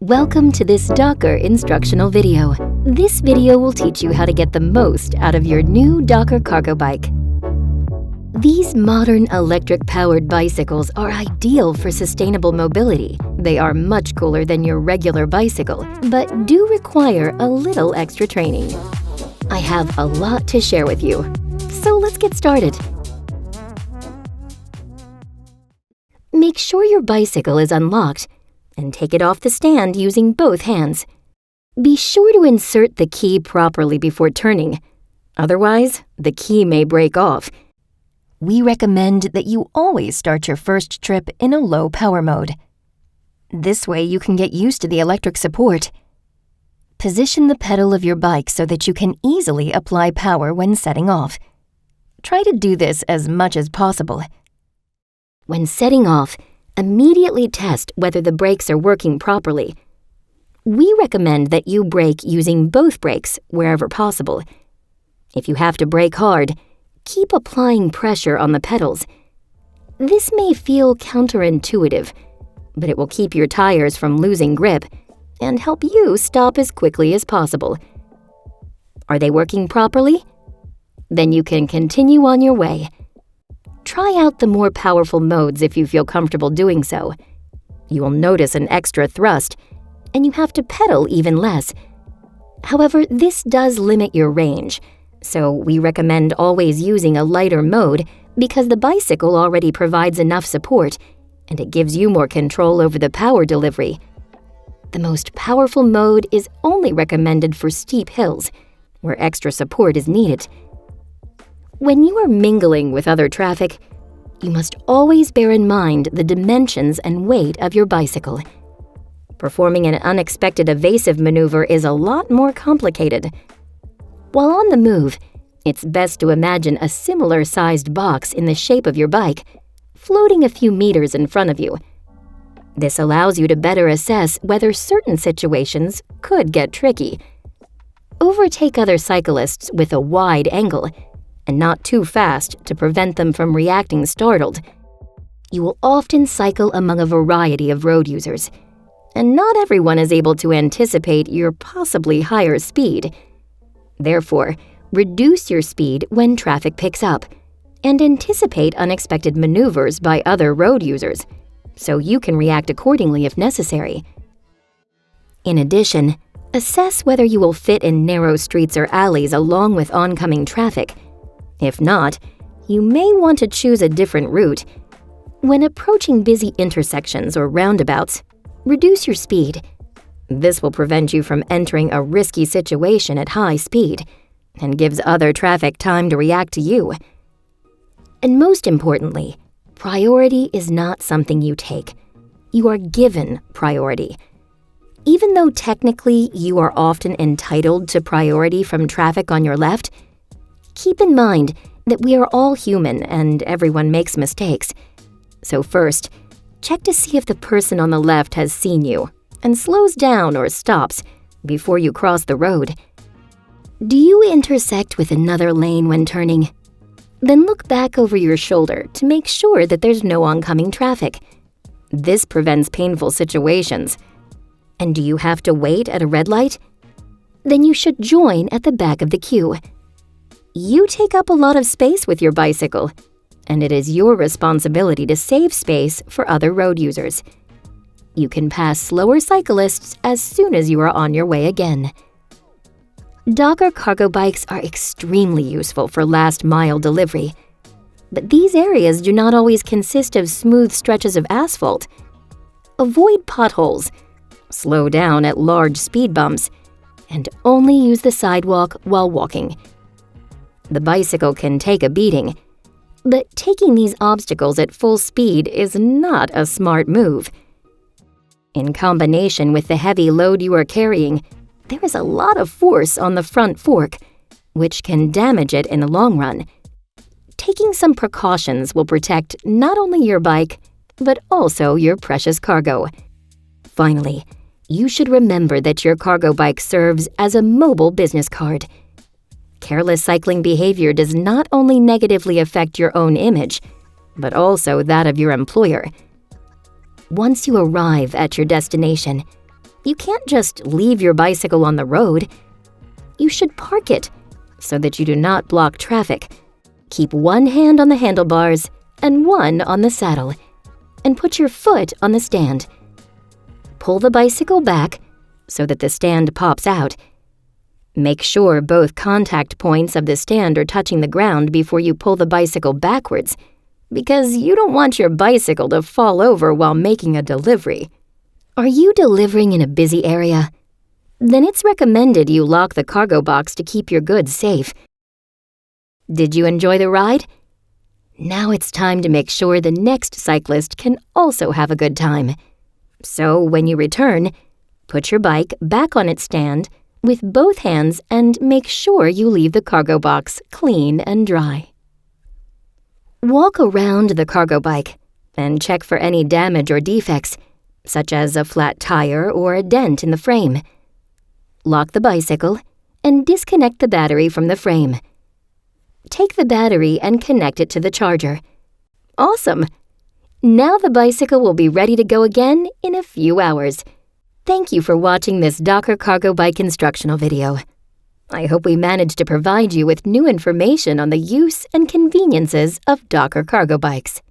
Welcome to this DOCKR instructional video. This video will teach you how to get the most out of your new DOCKR cargo bike. These modern electric-powered bicycles are ideal for sustainable mobility. They are much cooler than your regular bicycle, but do require a little extra training. I have a lot to share with you, so let's get started. Make sure your bicycle is unlocked and take it off the stand using both hands. Be sure to insert the key properly before turning. Otherwise, the key may break off. We recommend that you always start your first trip in a low power mode. This way you can get used to the electric support. Position the pedal of your bike so that you can easily apply power when setting off. Try to do this as much as possible. When setting off, immediately test whether the brakes are working properly. We recommend that you brake using both brakes wherever possible. If you have to brake hard, keep applying pressure on the pedals. This may feel counterintuitive, but it will keep your tires from losing grip and help you stop as quickly as possible. Are they working properly? Then you can continue on your way. Try out the more powerful modes if you feel comfortable doing so. You will notice an extra thrust, and you have to pedal even less. However, this does limit your range, so we recommend always using a lighter mode because the bicycle already provides enough support, and it gives you more control over the power delivery. The most powerful mode is only recommended for steep hills, where extra support is needed. When you are mingling with other traffic, you must always bear in mind the dimensions and weight of your bicycle. Performing an unexpected evasive maneuver is a lot more complicated. While on the move, it's best to imagine a similar-sized box in the shape of your bike, floating a few meters in front of you. This allows you to better assess whether certain situations could get tricky. Overtake other cyclists with a wide angle, and not too fast to prevent them from reacting startled. You will often cycle among a variety of road users, and not everyone is able to anticipate your possibly higher speed. Therefore, reduce your speed when traffic picks up, and anticipate unexpected maneuvers by other road users, so you can react accordingly if necessary. In addition, assess whether you will fit in narrow streets or alleys along with oncoming traffic. If not, you may want to choose a different route. When approaching busy intersections or roundabouts, reduce your speed. This will prevent you from entering a risky situation at high speed and gives other traffic time to react to you. And most importantly, priority is not something you take. You are given priority. Even though technically you are often entitled to priority from traffic on your left, keep in mind that we are all human and everyone makes mistakes. So first, check to see if the person on the left has seen you and slows down or stops before you cross the road. Do you intersect with another lane when turning? Then look back over your shoulder to make sure that there's no oncoming traffic. This prevents painful situations. And do you have to wait at a red light? Then you should join at the back of the queue. You take up a lot of space with your bicycle, and it is your responsibility to save space for other road users. You can pass slower cyclists as soon as you are on your way again. DOCKR cargo bikes are extremely useful for last-mile delivery, but these areas do not always consist of smooth stretches of asphalt. Avoid potholes, slow down at large speed bumps, and only use the sidewalk while walking. The bicycle can take a beating, but taking these obstacles at full speed is not a smart move. In combination with the heavy load you are carrying, there is a lot of force on the front fork, which can damage it in the long run. Taking some precautions will protect not only your bike, but also your precious cargo. Finally, you should remember that your cargo bike serves as a mobile business card. Careless cycling behavior does not only negatively affect your own image, but also that of your employer. Once you arrive at your destination, You can't just leave your bicycle on the road. You should park it so that you do not block traffic. Keep one hand on the handlebars and one on the saddle, and put your foot on the stand. Pull the bicycle back so that the stand pops out. Make sure both contact points of the stand are touching the ground before you pull the bicycle backwards, because you don't want your bicycle to fall over while making a delivery. Are you delivering in a busy area? Then it's recommended you lock the cargo box to keep your goods safe. Did you enjoy the ride? Now it's time to make sure the next cyclist can also have a good time. So when you return, put your bike back on its stand with both hands and make sure you leave the cargo box clean and dry. Walk around the cargo bike and check for any damage or defects, such as a flat tire or a dent in the frame. Lock the bicycle and disconnect the battery from the frame. Take the battery and connect it to the charger. Awesome! Now the bicycle will be ready to go again in a few hours. Thank you for watching this DOCKR cargo bike instructional video. I hope we managed to provide you with new information on the use and conveniences of DOCKR cargo bikes.